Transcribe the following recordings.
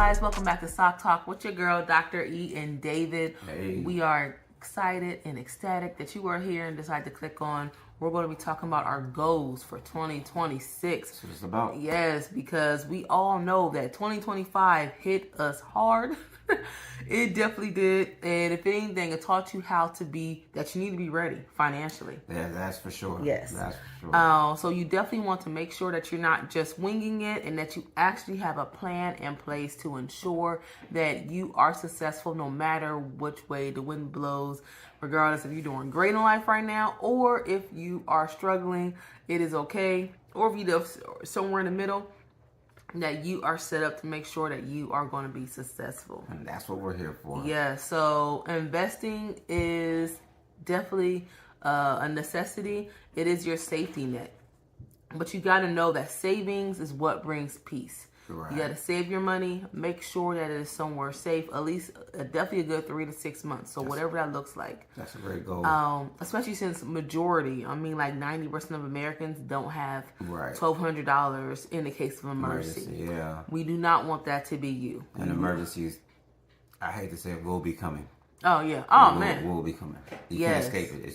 guys, welcome back to StockTalk with your girl, Dr. E and David. Hey. We are excited and ecstatic that you are here and decided to click on. We're going to be talking about our goals for 2026. That's what it's about. Yes, because we all know that 2025 hit us hard. It definitely did. And if anything, it taught you how to be, that you need to be ready financially. Yeah, that's for sure. Yes. That's for sure. So you definitely want to make sure that you're not just winging it and that you actually have a plan in place to ensure that you are successful no matter which way the wind blows, regardless if you're doing great in life right now or if you are struggling, it is okay. Or if you're somewhere in the middle, that you are set up to make sure that you are going to be successful. And that's what we're here for. Yeah, so investing is definitely a necessity. It is your safety net. But you got to know that savings is what brings peace. Right. You got to save your money. Make sure that it is somewhere safe. At least definitely a good 3 to 6 months. So whatever that looks like. That's a great goal. Especially since majority, I mean like 90% of Americans don't have Right. $1,200 in the case of emergency. Yeah. We do not want that to be you. And emergencies, I hate to say it, will be coming. Oh yeah. Oh man. Will be coming. You Yes. can't escape it.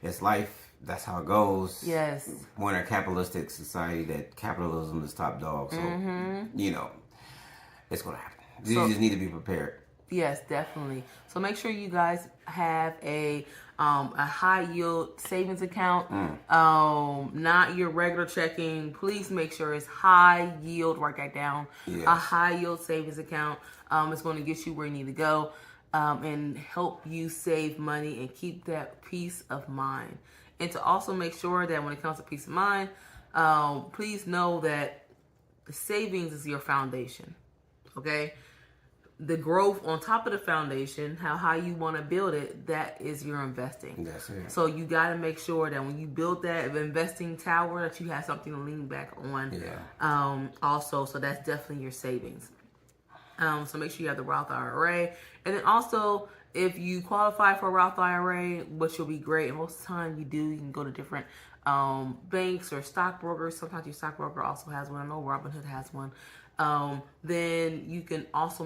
It's life. That's how it goes. Yes. We're in a capitalistic society that capitalism is top dog. So, it's going to happen. You just need to be prepared. Yes, definitely. So make sure you guys have a high yield savings account, not your regular checking. Please make sure it's high yield. Write that down. Yes. A high yield savings account. It's going to get you where you need to go and help you save money and keep that peace of mind. And to also make sure that when it comes to peace of mind, please know that the savings is your foundation. Okay? The growth on top of the foundation, how high you want to build it, that is your investing. That's it. So you got to make sure that when you build that investing tower, that you have something to lean back on. Yeah. Also, so that's definitely your savings. So make sure you have the Roth IRA. And then also, if you qualify for a Roth IRA, which will be great, and most of the time you do, you can go to different banks or stockbrokers. Sometimes your stockbroker also has one. I know Robinhood has one. Then you can also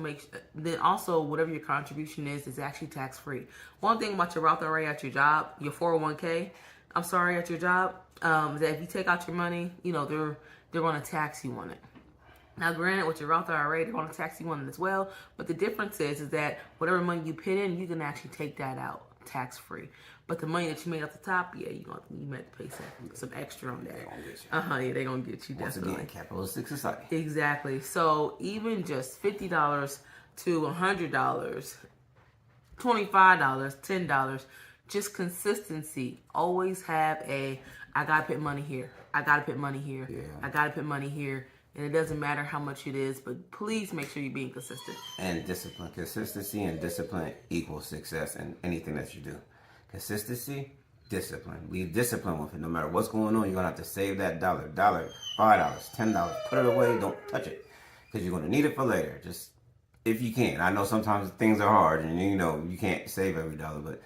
whatever your contribution is actually tax free. One thing about your Roth IRA at your job, your 401k, at your job, is that if you take out your money, they're going to tax you on it. Now, granted, with your Roth IRA, they're going to tax you on it as well. But the difference is that whatever money you put in, you can actually take that out tax free. But the money that you made off the top, yeah, you might pay some extra on that. They're going to get you. Yeah, they're going to get you, Once definitely. again, capitalistic society. Exactly. So even just $50 to $100, $25, $10, just consistency. Always have I got to put money here. I got to put money here. Yeah. I got to put money here. And it doesn't matter how much it is, but please make sure you're being consistent. And discipline. Consistency and discipline equals success in anything that you do. Consistency, discipline. Be disciplined with it. No matter what's going on, you're going to have to save that $1, $5, $10. Put it away. Don't touch it. Because you're going to need it for later. Just if you can. I know sometimes things are hard and you can't save every dollar. But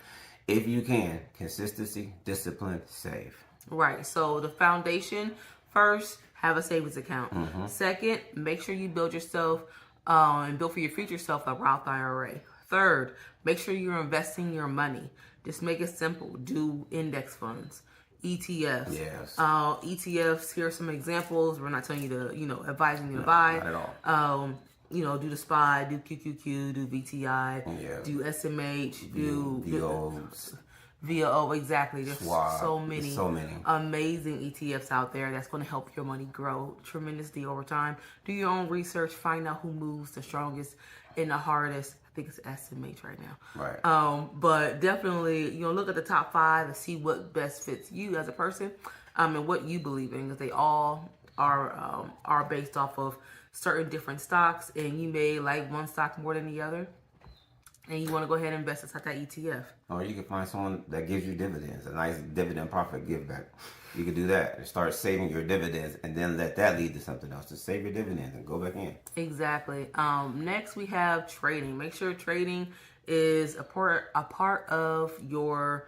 if you can, consistency, discipline, save. Right. So the foundation, first, have a savings account. Second, make sure you build yourself and build for your future self a Roth IRA. Third, make sure you're investing your money. Just make it simple. Do index funds, ETFs. Yes. ETFs, here are some examples. We're not telling you to, advising you to buy. Not at all. Do the SPY, do QQQ, do VTI, Yeah. do SMH, do VO, exactly. There's Schwab. so many There's amazing ETFs out there that's going to help your money grow tremendously over time. Do your own research. Find out who moves the strongest and the hardest. I think it's SMH right now. Right. But definitely, look at the top 5 and see what best fits you as a person and what you believe in, because they all are based off of certain different stocks, and you may like one stock more than the other. And you want to go ahead and invest inside that ETF. Or you can find someone that gives you dividends, a nice dividend profit give back. You can do that and start saving your dividends and then let that lead to something else. Just save your dividends and go back in. Exactly. Next, we have trading. Make sure trading is a part of your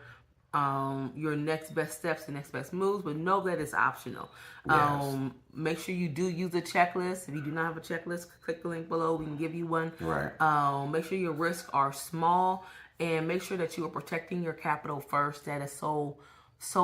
your next best steps and next best moves, but know that it's optional. Yes. Make sure you do use a checklist. If you do not have a checklist, click the link below. We can give you one. Right. Make sure your risks are small, and make sure that you are protecting your capital first. That is so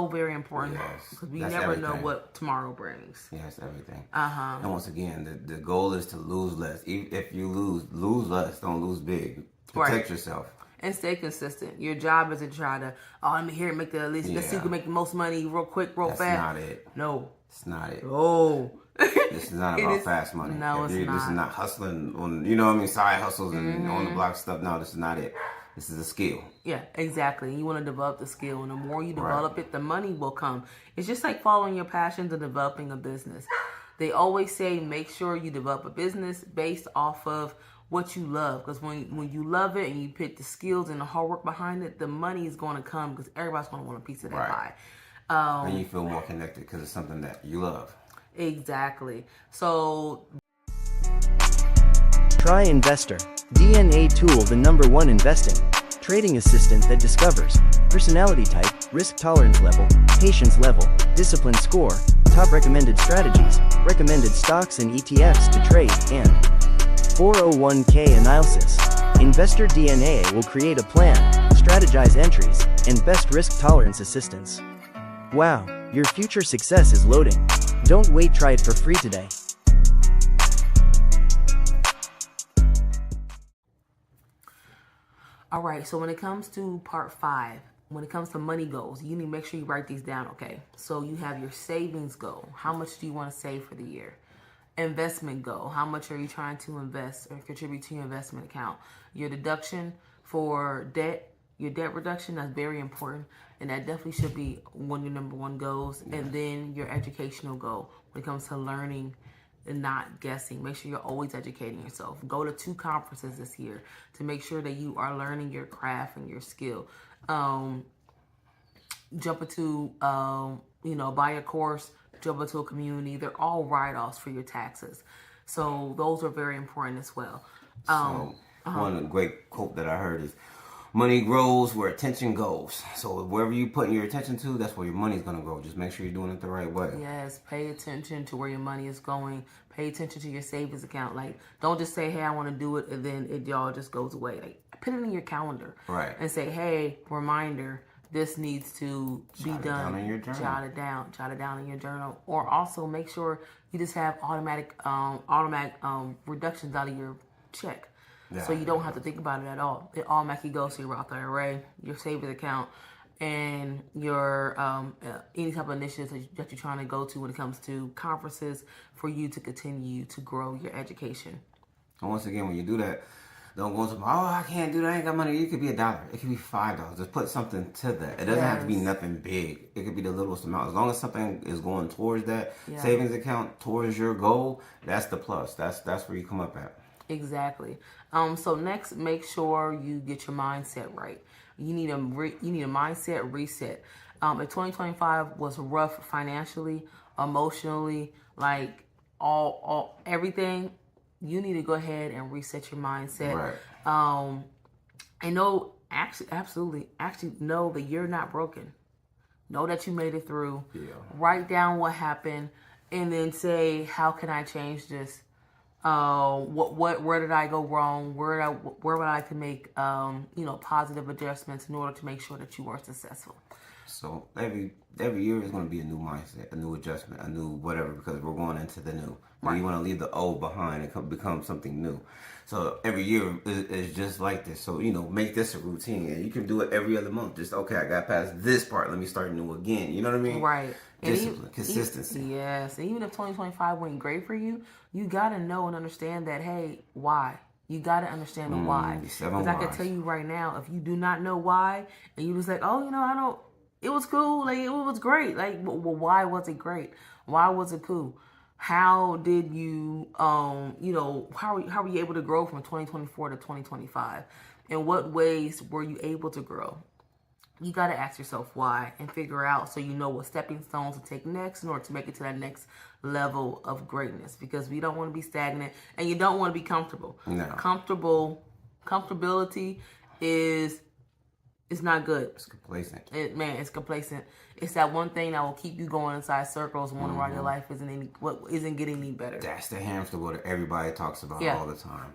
very important, Yes. because we That's never know everything. what tomorrow brings. Yes, everything. Uh-huh. And once again, the goal is to lose less. If you lose less. Don't lose big. Protect yourself. And stay consistent. Your job isn't to try to, let me hear it, make the least. Let's see who can make the most money real quick, real fast. That's not it. No. It's not it. Oh. This is not about fast money. No, it's not. This is not hustling on, side hustles and on the block stuff. No, this is not it. This is a skill. Yeah, exactly. You want to develop the skill, and the more you develop it, the money will come. It's just like following your passions and developing a business. They always say make sure you develop a business based off of what you love, because when you love it and you put the skills and the hard work behind it, the money is going to come, because everybody's going to want a piece of that pie. And you feel more connected because it's something that you love. Exactly. So try Investor, DNA tool, the #1 investing trading assistant that discovers personality type, risk tolerance level, patience level, discipline score, top recommended strategies, recommended stocks and ETFs to trade, and 401k analysis. Investor DNA will create a plan, strategize entries, and best risk tolerance assistance. Wow, your future success is loading. Don't wait, try it for free today. all right, so when it comes to part 5, when it comes to money goals, you need to make sure you write these down, okay? So you have your savings goal. How much do you want to save for the year? Investment goal. How much are you trying to invest or contribute to your investment account? Your deduction for debt, your debt reduction, that's very important. And that definitely should be one of your #1 goals. And then your educational goal when it comes to learning and not guessing. Make sure you're always educating yourself. Go to 2 conferences this year to make sure that you are learning your craft and your skill. Jump into, buy a course, jump into a community. They're all write-offs for your taxes. So those are very important as well. One great quote that I heard is, money grows where attention goes. So wherever you putting your attention to, that's where your money's going to grow. Just make sure you're doing it the right way. Yes, pay attention to where your money is going. Pay attention to your savings account. Like, don't just say, hey, I want to do it, and then it all just goes away. Like, put it in your calendar. Right. And say, hey, reminder, this needs to be done. Down in your journal. Jot it down. Jot it down in your journal. Or also make sure you just have automatic reductions out of your check. So you don't have to think about it at all. It automatically goes to your Roth IRA, your savings account, and your any type of initiatives that you're trying to go to when it comes to conferences for you to continue to grow your education. And once again, when you do that, don't go to, I can't do that, I ain't got money. It could be $1. It could be $5. Just put something to that. It doesn't have to be nothing big. It could be the littlest amount. As long as something is going towards that savings account, towards your goal, that's the plus. That's where you come up at. Exactly. So next, make sure you get your mindset right. You need a mindset reset. If 2025 was rough financially, emotionally, like all everything, you need to go ahead and reset your mindset. Right. And know, absolutely know that you're not broken. Know that you made it through. Yeah. Write down what happened, and then say, how can I change this? Where did I go wrong? Where would I to make positive adjustments in order to make sure that you are successful? So every year is going to be a new mindset, a new adjustment, a new whatever, because we're going into the new. Right. You want to leave the old behind and become something new. So every year is just like this. So make this a routine, and you can do it every other month. Just I got past this part. Let me start new again. You know what I mean? Right. Discipline, consistency. Yes, and even if 2025 went great for you, you gotta know and understand that. Hey, why? You gotta understand the why. Because I can tell you right now, if you do not know why, and you just like, I don't. It was cool. Like, it was great. Like, well, why was it great? Why was it cool? How did you, how were you able to grow from 2024 to 2025? In what ways were you able to grow? You got to ask yourself why and figure out so you know what stepping stones to take next in order to make it to that next level of greatness. Because we don't want to be stagnant, and you don't want to be comfortable. No. Comfortability is It's not good. It's complacent. It's complacent. It's that one thing that will keep you going inside circles and wondering why your life isn't getting any better. That's the hamster wheel that everybody talks about all the time.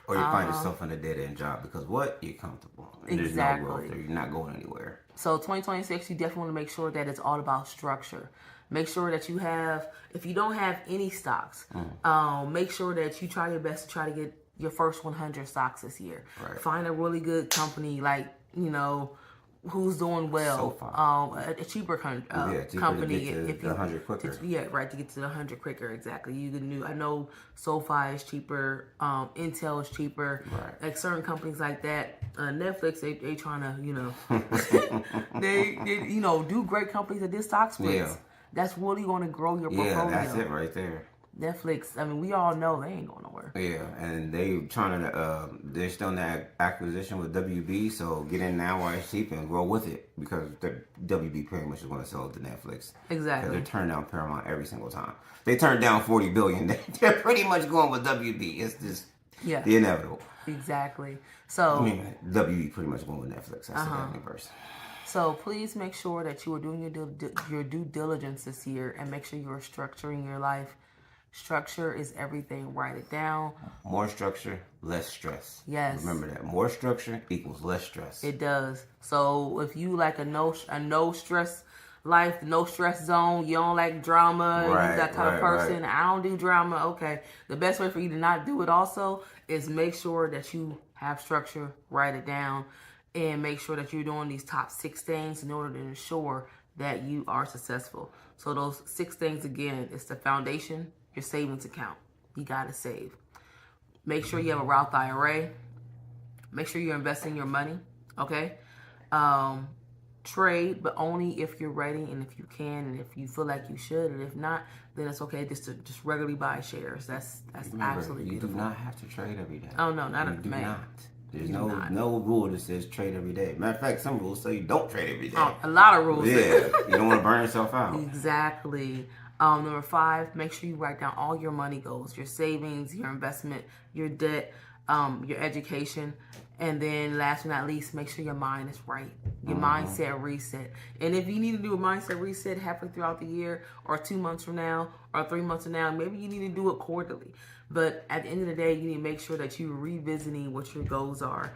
Or you find yourself in a dead-end job because what? You're comfortable. And there's no growth there. You're not going anywhere. So 2026, you definitely want to make sure that it's all about structure. Make sure that you have, if you don't have any stocks, make sure that you try your best to try to get your first 100 stocks this year. Right. Find a really good company, like, who's doing well. A cheaper company. To get to the 100 quicker. To get to the 100 quicker, exactly. I know SoFi is cheaper, Intel is cheaper. Right. Like certain companies like that. Netflix, they trying to, they do great companies that did stock splits. Yeah. That's really going to grow your portfolio. Yeah, that's it right there. Netflix, I mean, we all know they ain't going nowhere. Yeah, and they trying to, they're still in that acquisition with WB, so get in now while it's cheap and grow with it because the WB pretty much is going to sell it to Netflix. Exactly. Because they're turning down Paramount every single time. They turned down $40 billion. They're pretty much going with WB. It's just the inevitable. Exactly. So, WB pretty much going with Netflix. That's the definitely verse. So please make sure that you are doing your due diligence this year and make sure you are structuring your life. Structure is everything. Write it down. More structure, less stress. Yes. Remember that. More structure equals less stress. It does. So if you like a no stress life, no stress zone, you don't like drama, you're that type of person. Right. I don't do drama. Okay. The best way for you to not do it also is make sure that you have structure. Write it down. And make sure that you're doing these top 6 things in order to ensure that you are successful. So those 6 things, again, it's the foundation, your savings account. You got to save. Make sure you have a Roth IRA. Make sure you're investing your money, okay? Trade, but only if you're ready and if you can and if you feel like you should. And if not, then it's okay just to regularly buy shares. That's absolutely beautiful. You do not have to trade every day. Oh, no, not you do not. There's no rule that says trade every day. Matter of fact, some rules say you don't trade every day. A lot of rules. Yeah, you don't want to burn yourself out. Exactly. Number 5, make sure you write down all your money goals, your savings, your investment, your debt, your education. And then last but not least, make sure your mind is right. Your mindset reset. And if you need to do a mindset reset halfway throughout the year or 2 months from now or 3 months from now, maybe you need to do it quarterly. But at the end of the day, you need to make sure that you're revisiting what your goals are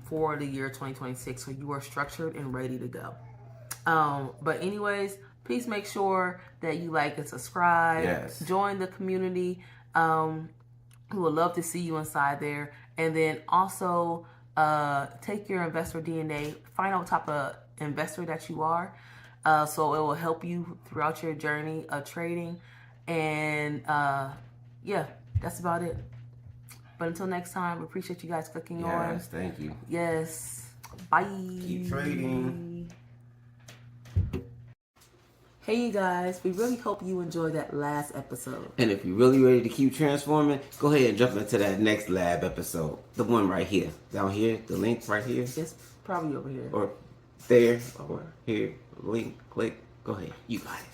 for the year 2026 so you are structured and ready to go. But anyways, please make sure that you like and subscribe. Yes. Join the community. We would love to see you inside there. And then also take your investor DNA, find out what type of investor that you are. So it will help you throughout your journey of trading. And that's about it. But until next time, we appreciate you guys clicking on. Yes, thank you. Yes. Bye. Keep trading. Hey you guys, we really hope you enjoyed that last episode. And if you're really ready to keep transforming, go ahead and jump into that next lab episode. The one right here. Down here, the link right here. It's probably over here. Or there, or here. Link, click. Go ahead. You got it.